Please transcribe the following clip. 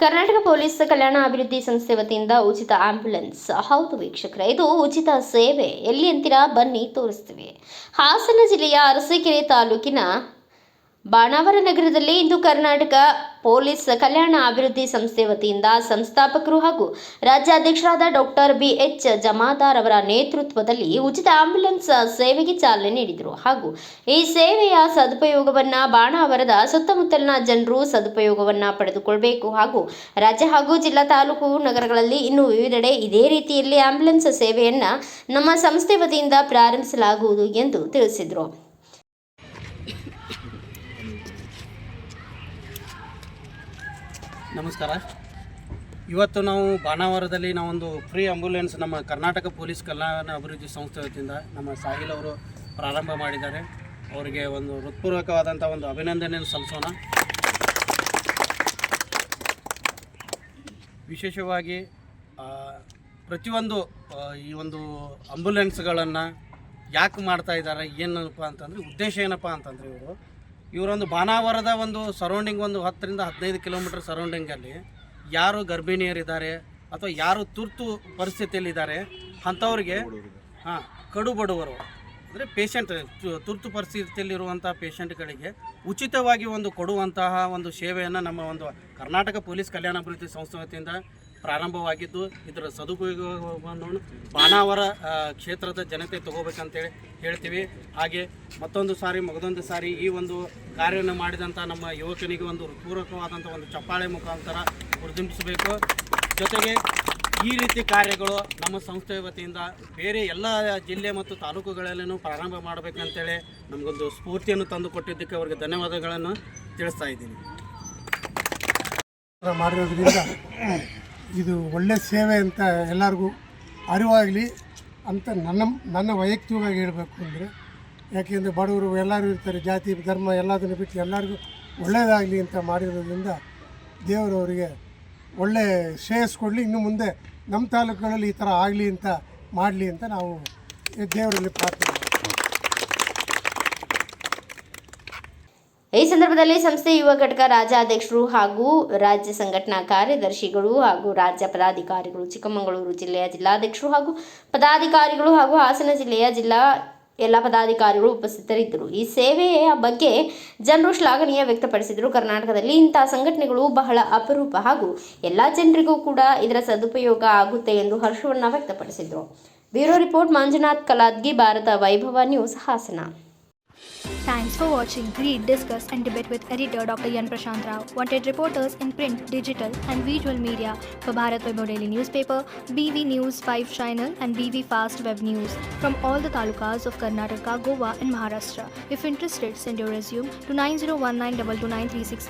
Karnataka police ಕಲ್ಯಾಣ ಅಭಿವೃದ್ಧಿ ಸಂಸ್ಥೆ ವತಿಯಿಂದ ಉಚಿತ ಆಂಬ್ಯುಲೆನ್ಸ್. ಹೌದು ವೀಕ್ಷಕರೇ, ಇದು ಉಚಿತ ಸೇವೆ. ಎಲ್ಲಿ ಅಂತೀರಾ? ಬನ್ನಿ ತೋರಿಸ್ತೀವಿ. ಹಾಸನ ಜಿಲ್ಲೆಯ ಅರಸೀಕೆರೆ ತಾಲೂಕಿನ ಬಾಣಾವರ ನಗರದಲ್ಲಿ ಇಂದು ಕರ್ನಾಟಕ ಪೊಲೀಸ್ ಕಲ್ಯಾಣ ಅಭಿವೃದ್ಧಿ ಸಂಸ್ಥೆ ವತಿಯಿಂದ ಸಂಸ್ಥಾಪಕರು ಹಾಗೂ ರಾಜ್ಯಾಧ್ಯಕ್ಷರಾದ ಡಾಕ್ಟರ್ BH ಜಮಾದಾರ್ ಅವರ ನೇತೃತ್ವದಲ್ಲಿ ಉಚಿತ ಆಂಬ್ಯುಲೆನ್ಸ್ ಸೇವೆಗೆ ಚಾಲನೆ ನೀಡಿದರು. ಹಾಗೂ ಈ ಸೇವೆಯ ಸದುಪಯೋಗವನ್ನ ಬಾಣಾವರದ ಸುತ್ತಮುತ್ತಲಿನ ಜನರು ಸದುಪಯೋಗವನ್ನ ಪಡೆದುಕೊಳ್ಳಬೇಕು. ಹಾಗೂ ರಾಜ್ಯ ಹಾಗೂ ಜಿಲ್ಲಾ, ತಾಲೂಕು, ನಗರಗಳಲ್ಲಿ ಇನ್ನು ವಿವಿಧೆಡೆ ಇದೇ ರೀತಿಯಲ್ಲಿ ಆಂಬ್ಯುಲೆನ್ಸ್ ಸೇವೆಯನ್ನ ನಮ್ಮ ಸಂಸ್ಥೆ ವತಿಯಿಂದ ಪ್ರಾರಂಭಿಸಲಾಗುವುದು ಎಂದು ತಿಳಿಸಿದರು. ನಮಸ್ಕಾರ. ಇವತ್ತು ನಾವು ಬಾಣಾವರದಲ್ಲಿ ನಾವೊಂದು ಫ್ರೀ ಆಂಬ್ಯುಲೆನ್ಸ್ ನಮ್ಮ ಕರ್ನಾಟಕ ಪೊಲೀಸ್ ಕಲ್ಯಾಣ ಅಭಿವೃದ್ಧಿ ಸಂಸ್ಥೆ ವತಿಯಿಂದ ನಮ್ಮ ಸಾಹಿಲ್ ಅವರು ಪ್ರಾರಂಭ ಮಾಡಿದ್ದಾರೆ. ಅವರಿಗೆ ಒಂದು ಹೃತ್ಪೂರ್ವಕವಾದಂಥ ಒಂದು ಅಭಿನಂದನೆಯನ್ನು ಸಲ್ಲಿಸೋಣ. ವಿಶೇಷವಾಗಿ ಪ್ರತಿಯೊಂದು ಈ ಒಂದು ಆಂಬ್ಯುಲೆನ್ಸ್ಗಳನ್ನು ಯಾಕೆ ಮಾಡ್ತಾ ಇದ್ದಾರೆ, ಏನಪ್ಪ ಅಂತಂದರೆ ಉದ್ದೇಶ ಏನಪ್ಪ ಅಂತಂದರೆ ಇವರೊಂದು ಬಾಣಾವರದ ಒಂದು ಸರೌಂಡಿಂಗ್ ಒಂದು 10 ರಿಂದ 15 ಕಿಲೋಮೀಟರ್ ಸರೌಂಡಿಂಗಲ್ಲಿ ಯಾರು ಗರ್ಭಿಣಿಯರಿದ್ದಾರೆ ಅಥವಾ ಯಾರು ತುರ್ತು ಪರಿಸ್ಥಿತಿಯಲ್ಲಿದ್ದಾರೆ ಅಂಥವ್ರಿಗೆ ಕಡು ಬಡವರು ಅಂದರೆ ಪೇಷಂಟ್ ತುರ್ತು ಪರಿಸ್ಥಿತಿಯಲ್ಲಿರುವಂಥ ಪೇಷಂಟ್ಗಳಿಗೆ ಉಚಿತವಾಗಿ ಒಂದು ಕೊಡುವಂತಹ ಒಂದು ಸೇವೆಯನ್ನು ನಮ್ಮ ಒಂದು ಕರ್ನಾಟಕ ಪೊಲೀಸ್ ಕಲ್ಯಾಣ ಅಭಿವೃದ್ಧಿ ಸಂಸ್ಥೆ ವತಿಯಿಂದ ಪ್ರಾರಂಭವಾಗಿದ್ದು, ಇದರ ಸದುಪಯೋಗವನ್ನು ಬಾಣಾವರ ಕ್ಷೇತ್ರದ ಜನತೆ ತಗೋಬೇಕಂತೇಳಿ ಹೇಳ್ತೀವಿ. ಹಾಗೆ ಮತ್ತೊಂದು ಸಾರಿ ಈ ಒಂದು ಕಾರ್ಯವನ್ನು ಮಾಡಿದಂಥ ನಮ್ಮ ಯುವಕನಿಗೆ ಒಂದು ಪೂರಕವಾದಂಥ ಒಂದು ಚಪ್ಪಾಳೆ ಮುಖಾಂತರ ಗುರುತಿಸಬೇಕು. ಜೊತೆಗೆ ಈ ರೀತಿ ಕಾರ್ಯಗಳು ನಮ್ಮ ಸಂಸ್ಥೆಯ ವತಿಯಿಂದ ಬೇರೆ ಎಲ್ಲ ಜಿಲ್ಲೆ ಮತ್ತು ತಾಲೂಕುಗಳಲ್ಲೂ ಪ್ರಾರಂಭ ಮಾಡಬೇಕಂತೇಳಿ ನಮಗೊಂದು ಸ್ಫೂರ್ತಿಯನ್ನು ತಂದು ಕೊಟ್ಟಿದ್ದಕ್ಕೆ ಅವರಿಗೆ ಧನ್ಯವಾದಗಳನ್ನು ತಿಳಿಸ್ತಾ ಇದ್ದೀನಿ. ಮಾಡಿರೋದ್ರಿಂದ ಇದು ಒಳ್ಳೆಯ ಸೇವೆ ಅಂತ ಎಲ್ಲರಿಗೂ ಅರಿವಾಗಲಿ ಅಂತ ನನ್ನ ವೈಯಕ್ತಿಕವಾಗಿ ಹೇಳಬೇಕು ಅಂದರೆ, ಯಾಕೆಂದರೆ ಬಡವರು ಎಲ್ಲರೂ ಇರ್ತಾರೆ, ಜಾತಿ ಧರ್ಮ ಎಲ್ಲದನ್ನು ಬಿಟ್ಟು ಎಲ್ಲರಿಗೂ ಒಳ್ಳೆಯದಾಗಲಿ ಅಂತ ಮಾಡಿರೋದ್ರಿಂದ ದೇವರವರಿಗೆ ಒಳ್ಳೆಯ ಶ್ರೇಯಸ್ ಕೊಡಲಿ. ಇನ್ನು ಮುಂದೆ ನಮ್ಮ ತಾಲೂಕುಗಳಲ್ಲಿ ಈ ಥರ ಆಗಲಿ ಅಂತ ಮಾಡಲಿ ಅಂತ ನಾವು ದೇವರಲ್ಲಿ ಪ್ರಾರ್ಥನೆ. ಈ ಸಂದರ್ಭದಲ್ಲಿ ಸಂಸ್ಥೆ ಯುವ ಘಟಕ ರಾಜ್ಯಾಧ್ಯಕ್ಷರು ಹಾಗೂ ರಾಜ್ಯ ಸಂಘಟನಾ ಕಾರ್ಯದರ್ಶಿಗಳು ಹಾಗೂ ರಾಜ್ಯ ಪದಾಧಿಕಾರಿಗಳು, ಚಿಕ್ಕಮಗಳೂರು ಜಿಲ್ಲೆಯ ಜಿಲ್ಲಾಧ್ಯಕ್ಷರು ಹಾಗೂ ಪದಾಧಿಕಾರಿಗಳು ಹಾಗೂ ಹಾಸನ ಜಿಲ್ಲೆಯ ಜಿಲ್ಲಾ ಎಲ್ಲ ಪದಾಧಿಕಾರಿಗಳು ಉಪಸ್ಥಿತರಿದ್ದರು. ಈ ಸೇವೆಯ ಬಗ್ಗೆ ಜನರು ಶ್ಲಾಘನೀಯ ವ್ಯಕ್ತಪಡಿಸಿದರು. ಕರ್ನಾಟಕದಲ್ಲಿ ಇಂತಹ ಸಂಘಟನೆಗಳು ಬಹಳ ಅಪರೂಪ ಹಾಗೂ ಎಲ್ಲ ಜನರಿಗೂ ಕೂಡ ಇದರ ಸದುಪಯೋಗ ಆಗುತ್ತೆ ಎಂದು ಹರ್ಷವನ್ನು ವ್ಯಕ್ತಪಡಿಸಿದರು. ಬ್ಯೂರೋ ರಿಪೋರ್ಟ್ ಮಂಜುನಾಥ್ ಕಲಾದ್ಗಿ, ಭಾರತ ವೈಭವ news, Hassan. Thanks for watching. Read, discuss and debate with editor Dr. Yan Prashant Rao. Wanted reporters in print, digital and visual media for Bharat Vaibhav Daily Newspaper, BV News 5 Channel and BV Fast Web News from all the talukas of Karnataka, Goa and Maharashtra. If interested, send your resume to 9019229369.